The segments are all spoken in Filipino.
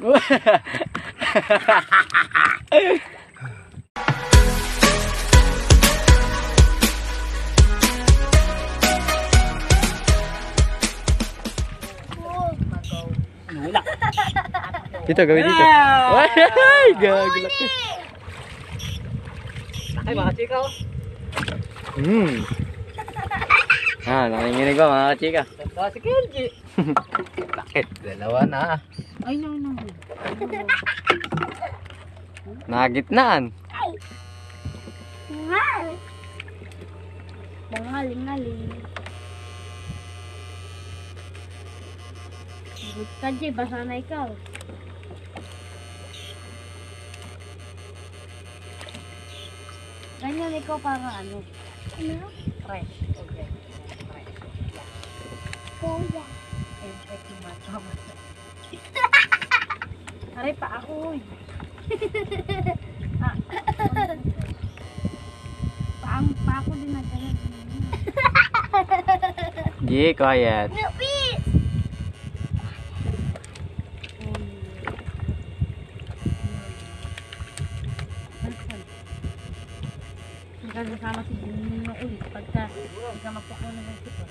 Dito, gawin dito. Ay, gagawin. Ay, mga chika oh. Nakinginig ba mga chika? Si Kenji. Bakit? Dalawa na. Ay, no. Nagitnaan. Bangaling-aling. Good ka, Jay. Basa na ikaw. Ganyan ikaw para ano? Ano? Fresh. Okay. Fresh. Kuya. Siyempre, kumatama. Aray pa ako. Pa ako din nagkaroon. G, quiet. Kasama si Nino ulit pagka magpakunan ng sito.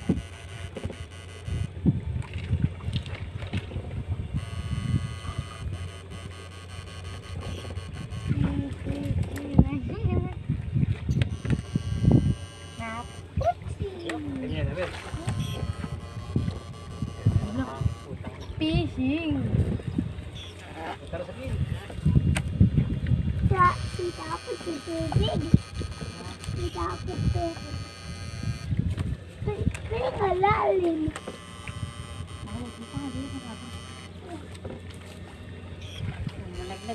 Fishing. Dapat tubig. Dapat kaya kalalim.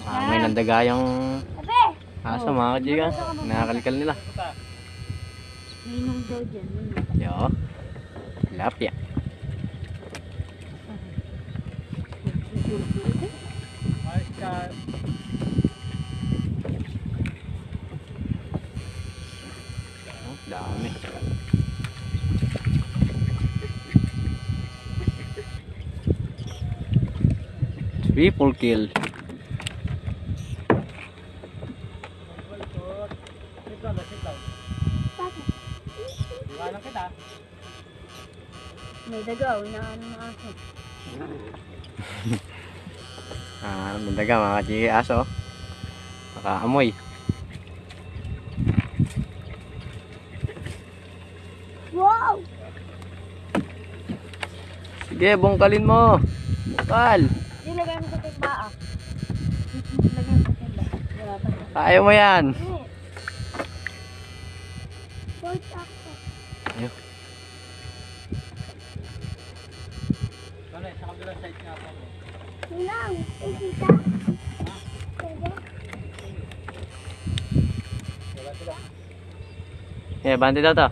May nandaga yung aso mga kachika. Nakakalikal nila. Ninong daw dyan. Yo. Lapya. Dami. Triple kill. May dagaw na ano ng aso. Nandaga mga kachika aso. Nakaamoy. Wow! Sige, bungkalin mo. Bungkal. Ilagay mo sa tikbaa. Ilagay mo sa tikbaa. Kaya mo yan. Ayun. Sa kabilang side nga po. Ilang, isita. Bante daw to.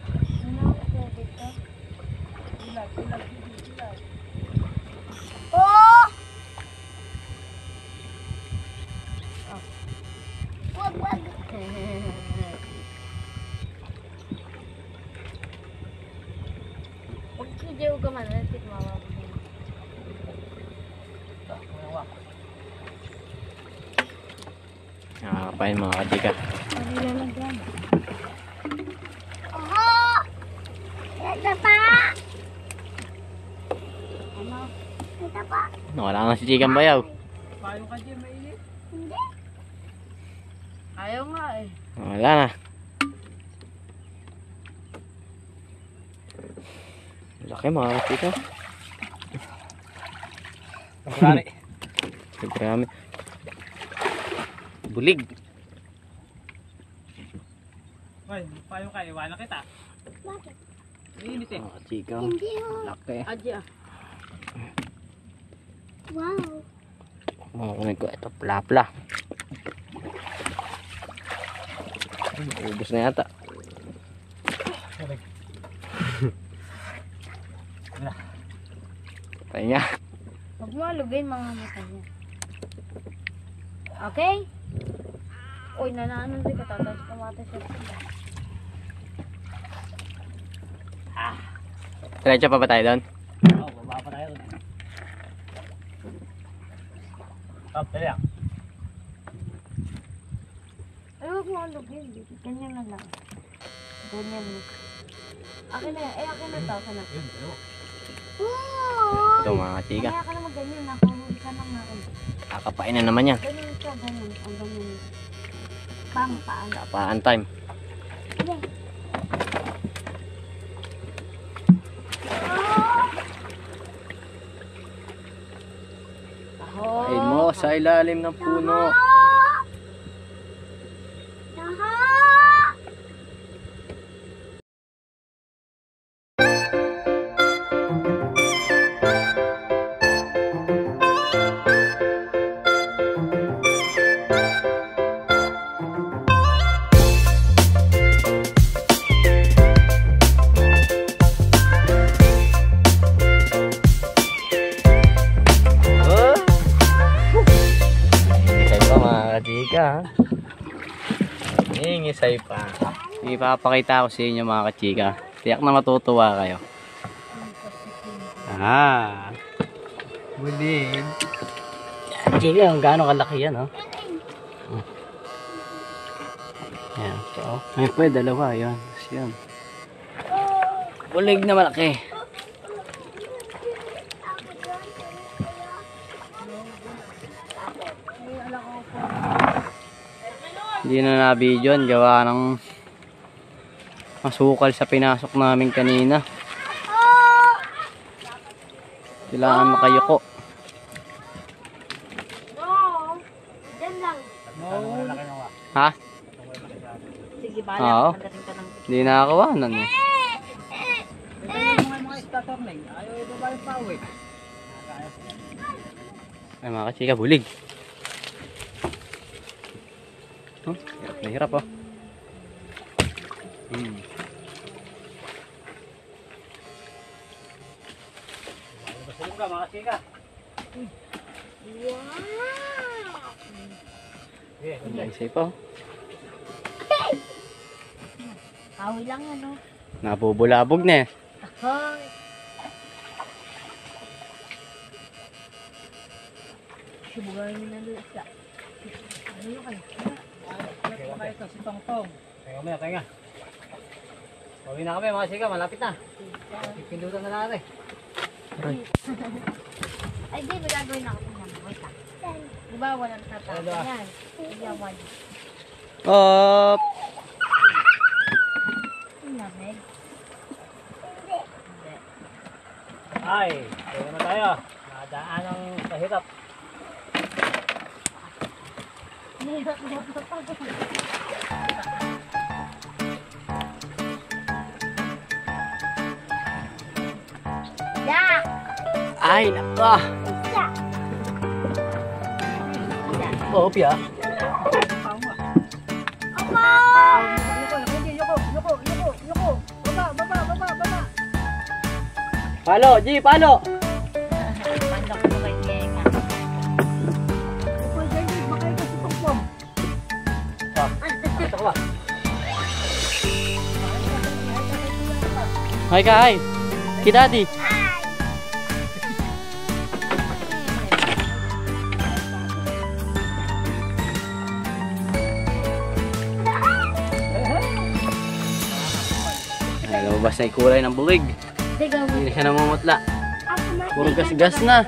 Oh! Wag. Huwag video ka man, natin mawawag. Kapain mga kachika. Oh! Ito pa! Ano? Ito pa? Wala nga si Chikang bayaw. Paano ka dyan mainit? Hindi. Ayaw nga eh. Wala na. Laki mga kachika. Pagkari. Marami. Bulig. Ay, paano ka? Iwanan kita. Bakit? Mainit eh. Mga kachika. Hindi ho. Laki. Adya. Wow. Kunin ko ito. Plapla. Ubus na yata. Patay niya. Huwag mo alugin mga mata niya. Okay? Uy, nanaanon din ka. Tatas kamata siya. Diretso pa ba tayo doon? Oo, baba pa tayo. Stop, dali lang. Ay, huwag mo alugin. Ganyan na lang. Ganyan mo. Akin na yan. Eh, akin na to. Akin na. Yun, dalawa. Wow! Ito mga kachika. Kaya ka naman ganyan. Nakahuli ka naman. Kakapain na naman yan. Ganyan siya. Ganyan. Ang ganyan. Pampaan. Kapaan time. Sige. Kain mo sa ilalim ng puno. Kachika. Ingisay pa. Ipapakita ko sa inyo mga kachika. Tiyak na matutuwa kayo. Bulig. Kachika, ang gaano kalaki yan, oh. Yan, so. May pwede, dalawa, yan. Yan. Bulig na malaki. Hindi na na-video yun, gawa ng masukal sa pinasok namin kanina. Kailangan makayuko. No! Diyan lang. Ha? Sige, Oo. bala. Pagdating ka ng... Hindi nakakawanan eh. Ito yung mga stator na yun. Ayaw ito ba yung pawit? Ay mga kachika, bulig. Hirap na hirap, oh. Basalim ka, mga kachika. Wow! Naisay pa, oh. Kawi lang ano. Nabubulabog na eh. Hoy! Subugan mo na doon sa... Ano yun kayo? Kaya kayo ito si Tongtong. Kaya mo na, kaya nga. Pawin na kami, mga kachika. Malapit na. Pindutan na natin. Ay, di, may gagawin ako ng mga bata. Diba, walang tatapon yan. Iyawan. Op! Lamig. Ay, kaya na tayo. Nadaan ang kahirap. Ya! Ay, naka! Oh, pia. Palo, G, palo! Pandok ko kay Kenga. Ito ko ba? Hi, Kai! Kidadi! Ay, lumabas na yung kulay ng bulig. Hindi na siya namumutla. Puro gas-gas na.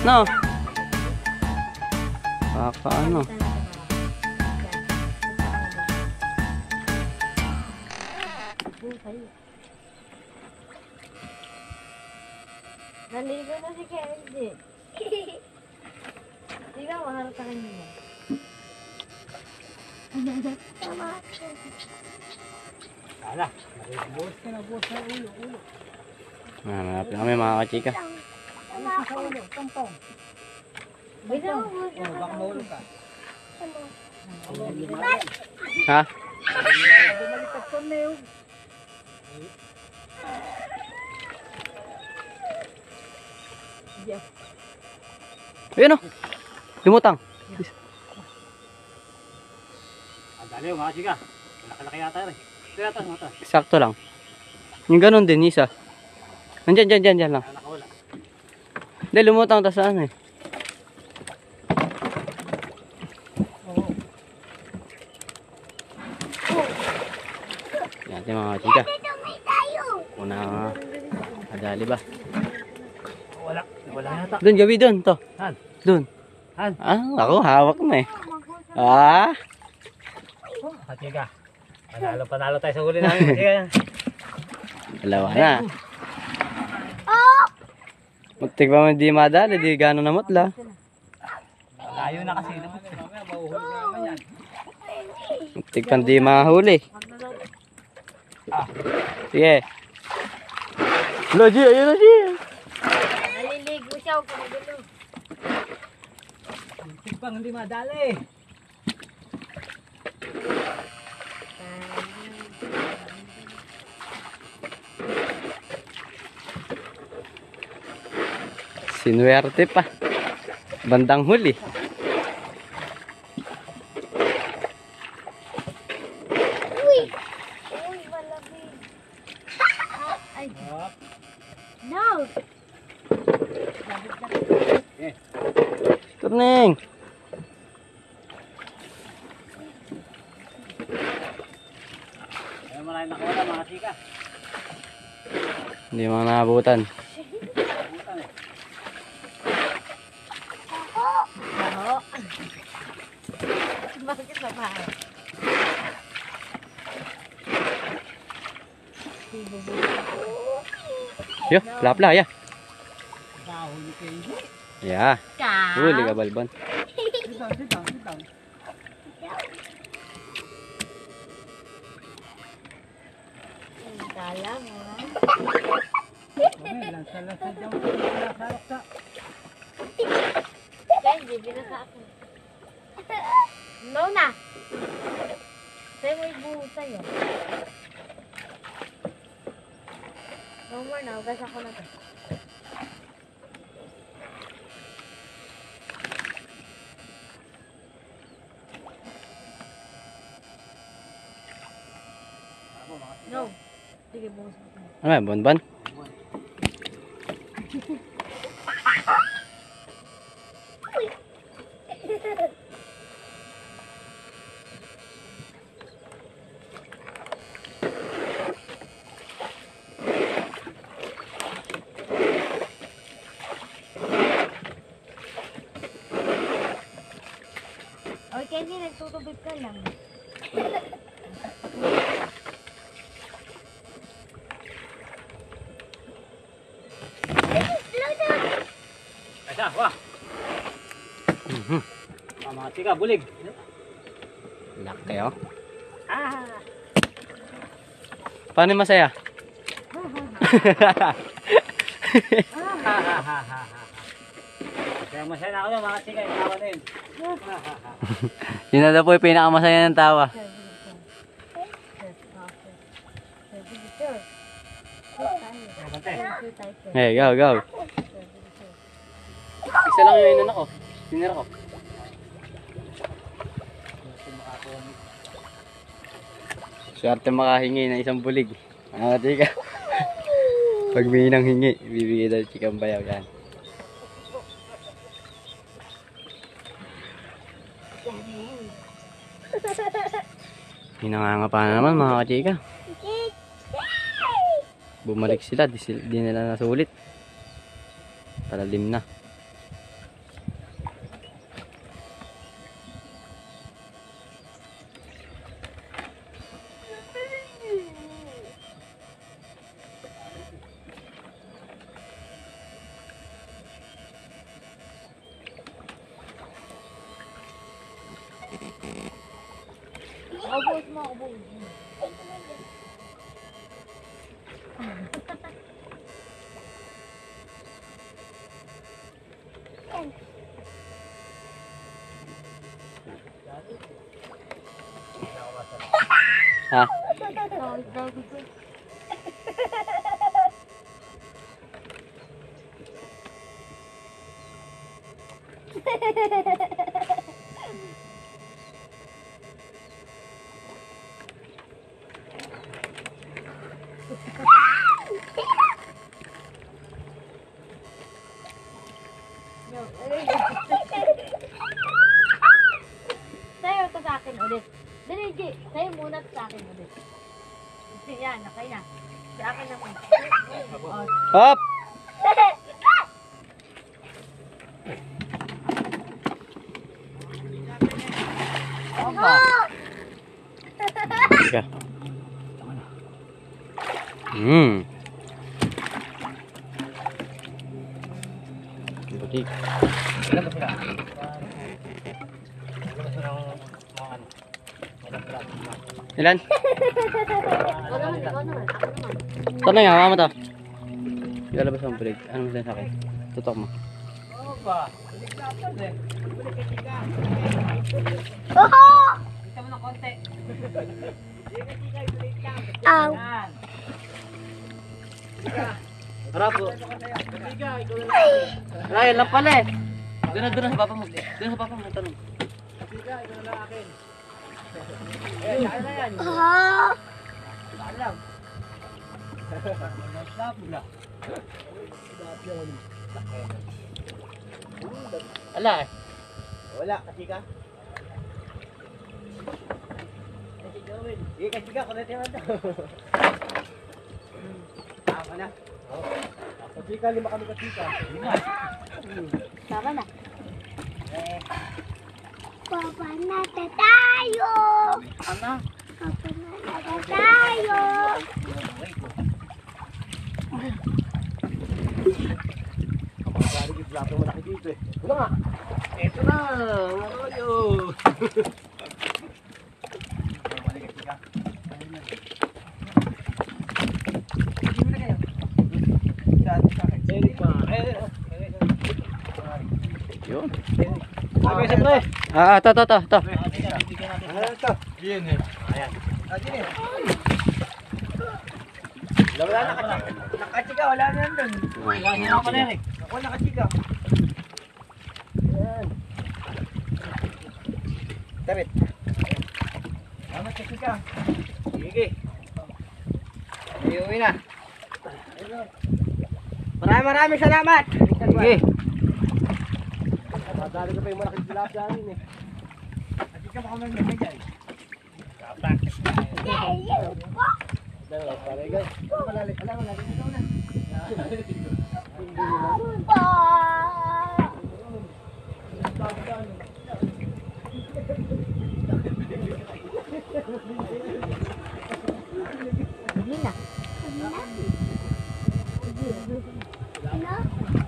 No? Baka ano. Naligo na si Kenji. Ikaw, maharap ka kanina. Tama. Kala. Buhos ka na, buhos na ulo. Malapit na kami mga kachika. Buhos sa ulo, Tongtong. Ikaw, Baka mahulog ka. Ha? Bumalikat ko na yun. Ayun o. Lumutang. Ang dali yung mga kachika. Malaki-laki yata rin. Ito yata, ito. Sakto lang. Yung ganun din, isa. Nandyan lang. Nakawala. Hindi, lumutang ta saan eh. Yan natin mga chika. Una adali ba? Wala yata. Doon, gabi doon. To. Han. Doon. Han. Ako hawak na eh. Chika. Panalo tayo sa huli namin. Chika. Dalawa na. Muntik pa man di madali, di gano'n namutla. Layo na kasi. Muntik pa di mahuli. Sige. Lo, G, ayun na, G. Naliligo siya, huwag ka magulo. Pang hindi madali. Sinuwerte pa. Bandang huli. Uy, malamig. Ay, no. Turning. Ayun maraming nakawala mga chika. Hindi mga naabutan. Oo. Bakit sa bahay? Yo, plapla, ya. Nahuli kayo. Ya. Huli ka, Balban. Sit down. Kala mo. Lansa dyan. Lansa. Kaya hindi binasa ako. No na. Sa'yo may buhos sa'yo. No more na. Ugas ako na to. No. Sige, buhos ako. Ano ba, Bonbon? Okay, hindi. Nagtutubig ka lang. Ayan, wah. Mga chika, bulig. Laki, oh. Paano yung masaya? Kaya masaya na ako yung mga chika. Yung tawa na yun. Yun na daw po yung pinakamasaya ng tawa. Hey, go. Isa lang yung inan ako. Sinira ko. Swerte makahingi ng isang bulig. Mga chika. Pag may nang hingi, bibigay daw chikang bayaw yan. Hinanganga na naman mga kachika. Bumalik sila, di nila nasulit. Palalim na. Abos mo, abos mo. Ha? Sayo to sa akin ulit. Dali, G. Sayo muna to sa akin ulit. Yan, okay na. Sa akin naman. Hop! Teka. Butik. Ilan ba sila? Ilan ba sila ng mga ano? Ilan? Ikaw naman, ikaw naman. Ako naman. Ito na nga, mama to. Ilalabas mo ang bulig. Ano mo sa akin? Tutok mo. Oo ba? Biliglapan eh. Oho! Kita mo ng konti. Ow! Yan. Harap po. Ryan lang pala eh. Doon na sa papa mo. Doon sa papa mo. Tanong. Oho! Ala eh. Wala, kasika. Sige, kasika, kulit yung ano. Tama na. Kasika, 5 kami kasika. 5. Tama na. Papa na tayo! Ano? Papa na tayo! Kapag yung plato malaki dito eh. Wala nga. Eto na, mga kayo. Yun. Okay, siyempre. To. Ano ito? Yan eh. Ayan. Ayan eh. Wala nakachika, wala na yan dun. Wala na ako na eh. Ako nakachika. Ayan. Darit. Salamat kachika. Sige. Iuwi na. Maraming salamat. Sige. Madali ko pa yung malaking tilapia namin eh. Kachika pa kami may guys. Kapak. Dalawa pare guys. Malalit. Alam mo na dito na.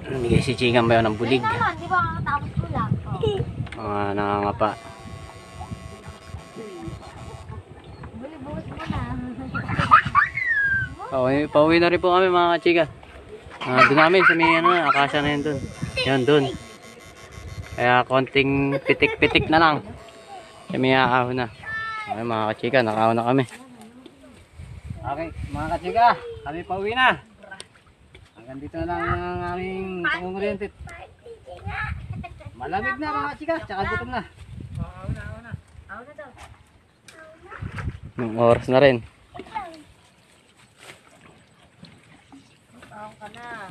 Namigay si Chingang bayo ng bulig. Ayun naman, di ba kakatapos ko lang? Mga nangangapa. Bulibuhos mo na. Pauwi na rin po kami mga kachika. Doon namin sa may ano, akasya na yun doon. Yan doon. Kaya konting pitik-pitik na lang. Sa may aaw na. Okay mga kachika, nakaaw na kami. Okay, mga kachika, kami pauwi na. Hanggang dito na lang ang aming pangunguryente. Malamig na mga kachika, tsaka gutom na. Ako na daw. Nung oras na rin. Ako ka na.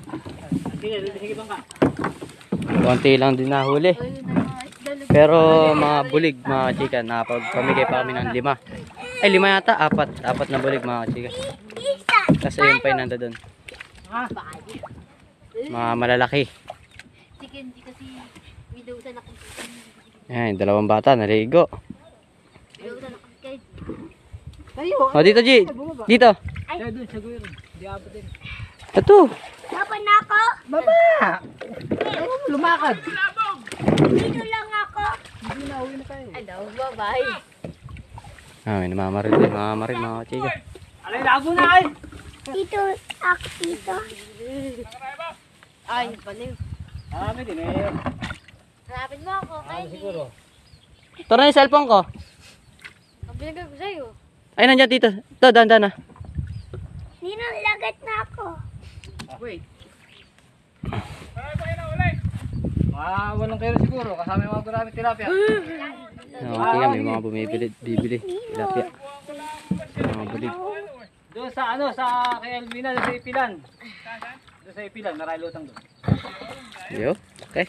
Sige bang ka. Konti lang din nahuli. Ayun na mga isda. Pero mga bulig mga kachika, napagpamigay pa kami ng 5. Ay 5 yata, 4 na bulig mga kachika. Kasi yun pa yung nanda doon. Mga malalaki. Chicken, di kasi widowsan ako. Ayan, 2 bata naligo. Widowsan ako kay. O dito G, dito. Ay, doon sa guyo rin. Di abot din. Ito. Dapat na ako? Baba! Lumakad. Dito lang ako. Hindi na, uwi na tayo. Ay daw, bye-bye. May namamaril din, mamamaril mga kachika. Alay, labo na ay! Dito, ako dito. Ay, baliw. Marami din eh. Hanapin mo ako, Kylie. Siguro. Ito na yung cellphone ko. Ang binigay ko sa'yo. Ay, nandiyan dito. Ito, dahan na. Ninong lagat na ako. Wait. Mga 8 kilo siguro, kasama yung mga gurami tilapia. May mga bibili. Tilapia. Mga bulig. Doon sa ano, sa kay Elvina, doon sa Ipilan. Doon sa Ipilan, maraming lutang doon. Yo, okay.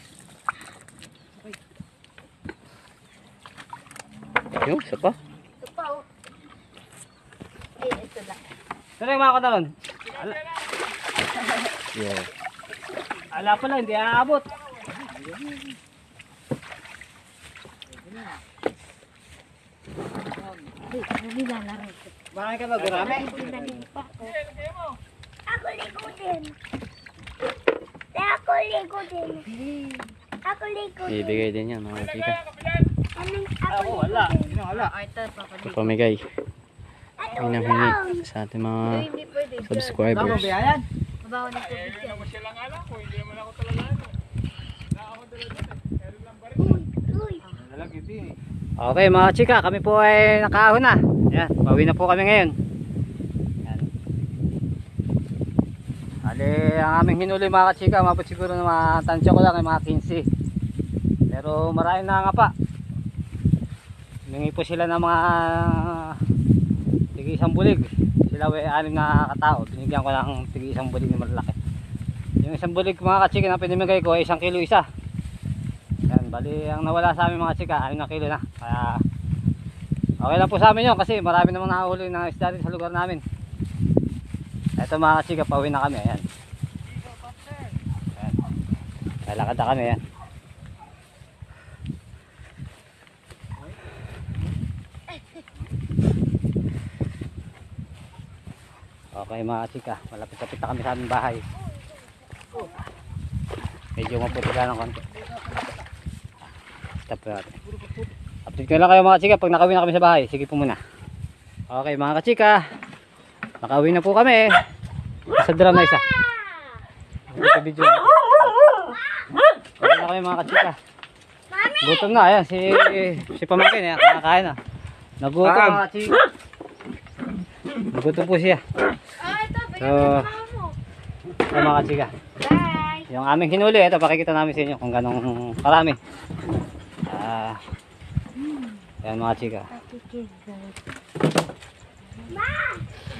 Yo, isa pa. Ito pa, oh. Eh, ito lang. Saan yung mga kanaron? Yeah. Ala pala, hindi aabot. Hindi lalaro. Marami ka ba? Marami? Ako ligo din. Ako ligo din. Ako ligo din. Ibigay din yan mga chika. Ako wala. Sino wala? Ito pamigay. Hinang-hingi sa ating mga Hindi pwede. subscribers. Bayan? Mabaho ng tubig yan. Okay mga chika, kami po ay nakaahon na. Ayan, bawi na po kami ngayon. Ayan. Ali, ang aming hinuli mga chika, mabot siguro na mga tansya ko lang ay mga 15. Pero marami na nga pa. Humingi po sila ng mga tigi isang bulig. Sila ay 6 na katao. Binigyan ko ng tigi isang bulig na malaki. Yung isang bulig mga kachika na pinimigay ko ay 1 kilo isa. Yan, bali ang nawala sa amin mga chika 6 na kilo na. Kaya okay lang po sa amin yun kasi marami namang nakahuli ng isda rin sa lugar namin. Ito mga kachika, pauwi na kami. Ayan. Ayan. Lalakad na kami. Ayan. Okay mga chika, malapit-lapit na kami sa aming bahay. Medyo maputika ng konti. Stop natin. Update ko lang kayo mga chika pag nakauwi na kami sa bahay. Sige po muna. Okay mga kachika, nakauwi na po kami. Sa drum na isa. Ito video. Okay na kami mga kachika. Gutom na, ayan si pamangkin, ayan, kakain na. Nagutom mga kachika. Nagutom po siya. So, ito mga kachika. Bye! Yung aming hinuli, ito pakikita namin sa inyo kung ganong karami. Yan mga chika.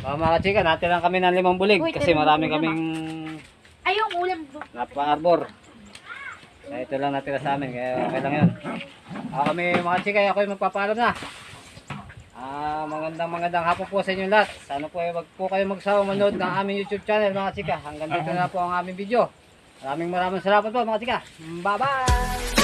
Mga chika, natin lang kami ng 5 bulig kasi marami kaming Ayong ulam bro. napa-arbor. Ito lang natira sa amin, kaya okay lang yun. Kami mga chika, ako yung magpapaalam na. Magandang hapon po sa inyo lahat. Sana po wag po kayo magsawa manood ng aming YouTube channel mga chika. Hanggang dito na po ang aming video. Maraming salamat po mga chika. Bye bye!